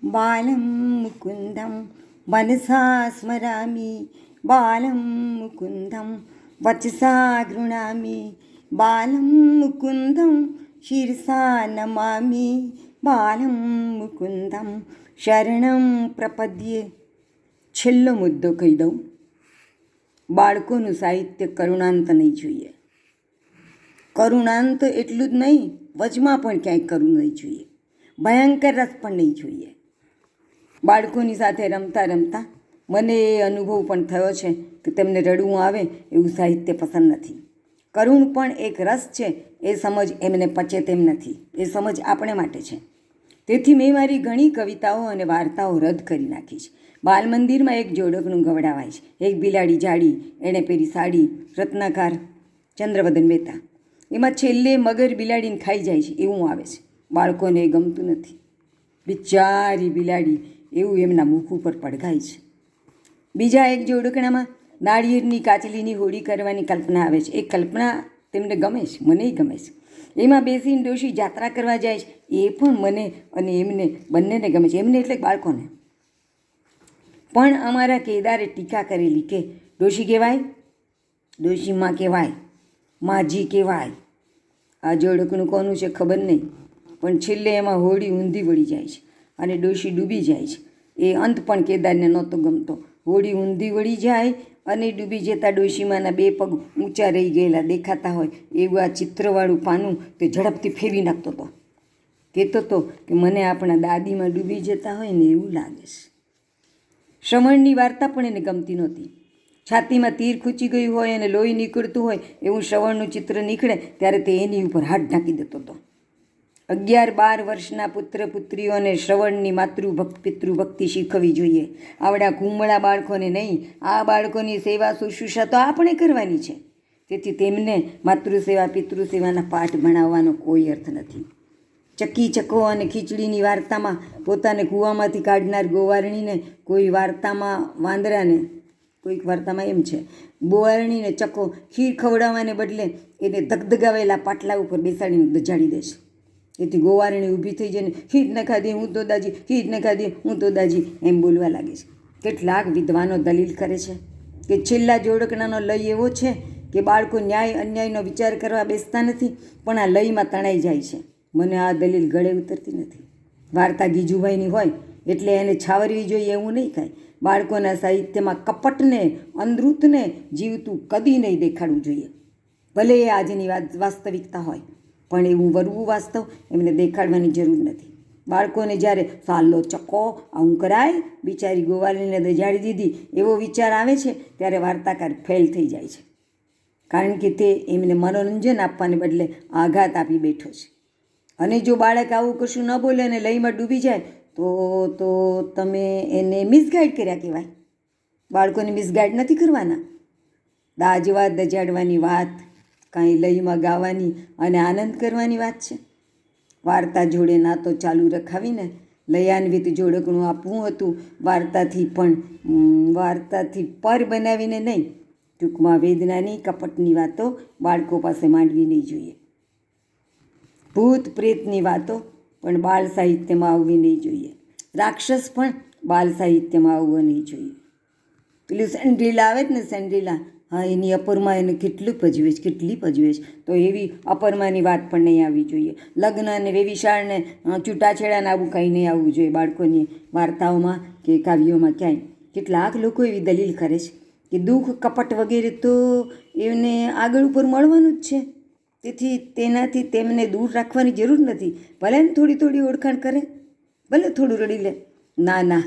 બાલમ મુકુંદમ મનસા સ્મરામી, બાલમ મુકુંદમ વચસા ગૃણામી, બાલમ મુકુંદમ શિરસા નમામી, બાલમ મુકુંદમ શરણમ પ્રપદ્યે. છેલ્લો મુદ્દો કહી દઉં. બાળકોનું સાહિત્ય કરુણાંત નહીં જોઈએ. કરુણાંત એટલું જ નહીં, વચમાં પણ ક્યાંય કરવું નહીં જોઈએ. ભયંકર રસ પણ નહીં જોઈએ. બાળકોની સાથે રમતા રમતા મને એ અનુભવ પણ થયો છે કે તેમને રડવું આવે એવું સાહિત્ય પસંદ નથી. કરુણ પણ એક રસ છે, એ સમજ એમને પચે તેમ નથી. એ સમજ આપણે માટે છે. તેથી મેં મારી ઘણી કવિતાઓ અને વાર્તાઓ રદ કરી નાખી છે. બાલ મંદિરમાં એક જોડકનું ગવડાવાય છે. એક બિલાડી જાડી, એણે પહેરી સાડી, રત્નાકાર ચંદ્રવદન મહેતા. એમાં છેલ્લે મગર બિલાડીને ખાઈ જાય છે એવું આવે છે. બાળકોને એ ગમતું નથી. બિચારી બિલાડી એવું એમના મુખ ઉપર પડઘાય છે. બીજા એક જોડકણામાં નાળિયેરની કાચલીની હોળી કરવાની કલ્પના આવે છે. એ કલ્પના તેમને ગમે છે, મને ગમે છે. એમાં બેસીને ડોશી જાત્રા કરવા જાય છે, એ પણ મને અને એમને બંનેને ગમે છે. એમને એટલે બાળકોને. પણ અમારા કેદારે ટીકા કરેલી કે ડોશી કહેવાય, ડોશીમાં કહેવાય, માજી કહેવાય. આ જોડકનું કોનું છે ખબર નહીં, પણ છેલ્લે એમાં હોળી ઊંધી વળી જાય છે અને ડોશી ડૂબી જાય છે. એ અંત પણ કેદારને નહોતો ગમતો. હોળી ઊંધી વળી જાય અને ડૂબી જતા ડોશીમાના બે પગ ઊંચા રહી ગયેલા દેખાતા હોય એવું આ ચિત્રવાળું પાનું તે ઝડપથી ફેરવી નાખતો હતો. કહેતો હતો કે મને આપણા દાદીમાં ડૂબી જતા હોય ને એવું લાગે છે. શ્રવણની વાર્તા પણ એને ગમતી નહોતી. છાતીમાં તીર ખૂંચી ગયું હોય અને લોહી નીકળતું હોય એવું શ્રવણનું ચિત્ર નીકળે ત્યારે તે એની ઉપર હાથ ઢાંકી દેતો હતો. 11-12 વર્ષના પુત્ર પુત્રીઓને શ્રવણની માતૃભક્તિ પિતૃભક્તિ શીખવવી જોઈએ. આવડા કુમળા બાળકોને નહીં. આ બાળકોની સેવા શુશ્રૂષા તો આપણે કરવાની છે. તેથી તેમને માતૃસેવા પિતૃસેવાના પાઠ ભણાવવાનો કોઈ અર્થ નથી. ચક્કી ચકો અને ખીચડીની વાર્તામાં પોતાને કૂવામાંથી કાઢનાર ગોવારણીને, કોઈ વાર્તામાં વાંદરાને, કોઈક વાર્તામાં એમ છે ગોવારણીને ચકો ખીર ખવડાવવાને બદલે એને ધગધગાવેલા પાટલા ઉપર બેસાડીને દજાડી દેશે. એથી ગોવારણી ઊભી થઈ જઈને ખીર ન ખાધી હું તો દાજી, ખીર ન ખાધી હું તો દાજી એમ બોલવા લાગે છે. કેટલાક વિદ્વાનો દલીલ કરે છે કે છેલ્લા જોડકણાનો લય એવો છે કે બાળકો ન્યાય અન્યાયનો વિચાર કરવા બેસતા નથી, પણ આ લયમાં તણાઈ જાય છે. મને આ દલીલ ગળે ઉતરતી નથી. વાર્તા ગીજુભાઈની હોય એટલે એને છાવરવી જોઈએ એવું નહીં કાંઈ. બાળકોના સાહિત્યમાં કપટને, અંધૃતને જીવતું કદી નહીં દેખાડવું જોઈએ. ભલે એ આજની વાસ્તવિકતા હોય, પણ એવું વરવું વાસ્તવ એમને દેખાડવાની જરૂર નથી. બાળકોને જ્યારે સાલો ચકો આવું કરાય, બિચારી ગોવાળીને દજાડી દીધી એવો વિચાર આવે છે ત્યારે વાર્તાકાર ફેલ થઈ જાય છે. કારણ કે તે એમને મનોરંજન આપવાને બદલે આઘાત આપી બેઠો છે. અને જો બાળક આવું કશું ન બોલે અને લયમાં ડૂબી જાય તો તમે એને મિસગાઈડ કર્યા કહેવાય. બાળકોને મિસગાઈડ નથી કરવાના. દાજવા દજાડવાની વાત કાંઈ લયમાં ગાવાની અને આનંદ કરવાની વાત છે. વાર્તા જોડે નાતો ચાલુ રખાવીને લયાન્વિત જોડકણું આપવું હતું. વાર્તાથી પર બનાવીને નહીં. ટૂંકમાં વેદનાની કપટની વાતો બાળકો પાસે માંડવી નહીં જોઈએ. ભૂત પ્રેતની વાતો પણ બાળ સાહિત્યમાં આવવી નહીં જોઈએ. રાક્ષસ પણ બાળ સાહિત્યમાં આવવો નહીં જોઈએ. પેલું સેન્ડ્રીલા આવે જ ને, સેન્ડ્રીલા, હા, એની અપરમાં એને કેટલી પજવે છે. તો એવી અપરમાની વાત પણ નહીં આવવી જોઈએ. લગ્ન અને વેવિશાળને છૂટાછેડાને આવું કંઈ નહીં આવવું જોઈએ બાળકોની વાર્તાઓમાં કે કાવ્યોમાં ક્યાંય. કેટલાક લોકો એવી દલીલ કરે છે કે દુઃખ કપટ વગેરે તો એમને આગળ ઉપર મળવાનું જ છે, તેથી તેનાથી તેમને દૂર રાખવાની જરૂર નથી. ભલે ને થોડી ઓળખાણ કરે, ભલે થોડું રડી લે. ના,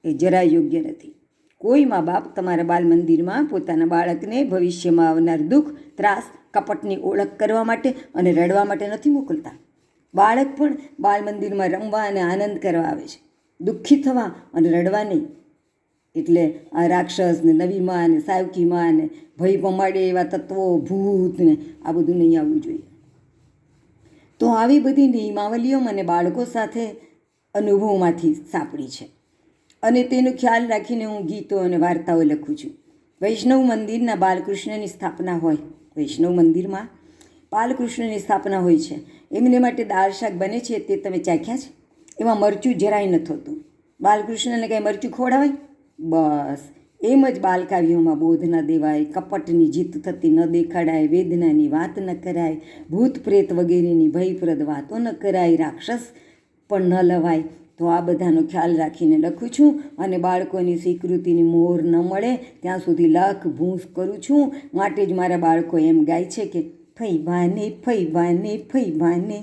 એ જરાય યોગ્ય નથી. કોઈ મા બાપ તમારા બાલ મંદિરમાં પોતાના બાળકને ભવિષ્યમાં આવનાર દુઃખ, ત્રાસ, કપટની ઓળખ કરવા માટે અને રડવા માટે નથી મોકલતા. બાળક પણ બાલ મંદિરમાં રમવા અને આનંદ કરવા આવે છે, દુઃખી થવા અને રડવા નહીં. એટલે આ રાક્ષસ ને નવી માં ને સાવકી માં ને ભય પમાડે એવા તત્વો, ભૂત ને આ બધું નહીં આવવું જોઈએ. તો આવી બધી નિયમાવલીઓ મને બાળકો સાથે અનુભવમાંથી સાંપડી છે અને તેનો ખ્યાલ રાખીને હું ગીતો અને વાર્તાઓ લખું છું. વૈષ્ણવ મંદિરના બાલકૃષ્ણની સ્થાપના હોય, વૈષ્ણવ મંદિરમાં બાલકૃષ્ણની સ્થાપના હોય છે. એમને માટે દાળ શાક બને છે તે તમે ચાખ્યા છે? એમાં મરચું જરાય નથી હોતું. બાલકૃષ્ણને કાંઈ મરચું ખવડાવાય? બસ એમ જ બાલકાવ્યોમાં બોધ ન દેવાય, કપટની જીત થતી ન દેખાડાય, વેદનાની વાત ન કરાય, ભૂત પ્રેત વગેરેની ભયપ્રદ વાતો ન કરાય, રાક્ષસ પણ ન લવાય. તો આ બધાનો ખ્યાલ રાખીને લખું છું અને બાળકોની સ્વીકૃતિની મોહર ન મળે ત્યાં સુધી લખ ભૂંસ કરું છું. માટે જ મારા બાળકો એમ ગાય છે કે ફૈવાને ફૈવાને ફૈવાને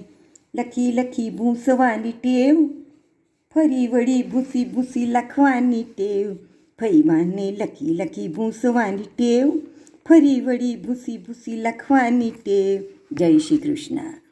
લખી લખી ભૂંસવાની ટેવ, ફરી વળી ભૂસી ભૂસી લખવાની ટેવ, ફૈવાને લખી લખી ભૂંસવાની ટેવ, ફરી વળી ભૂસી ભૂસી લખવાની ટેવ. જય શ્રી કૃષ્ણ.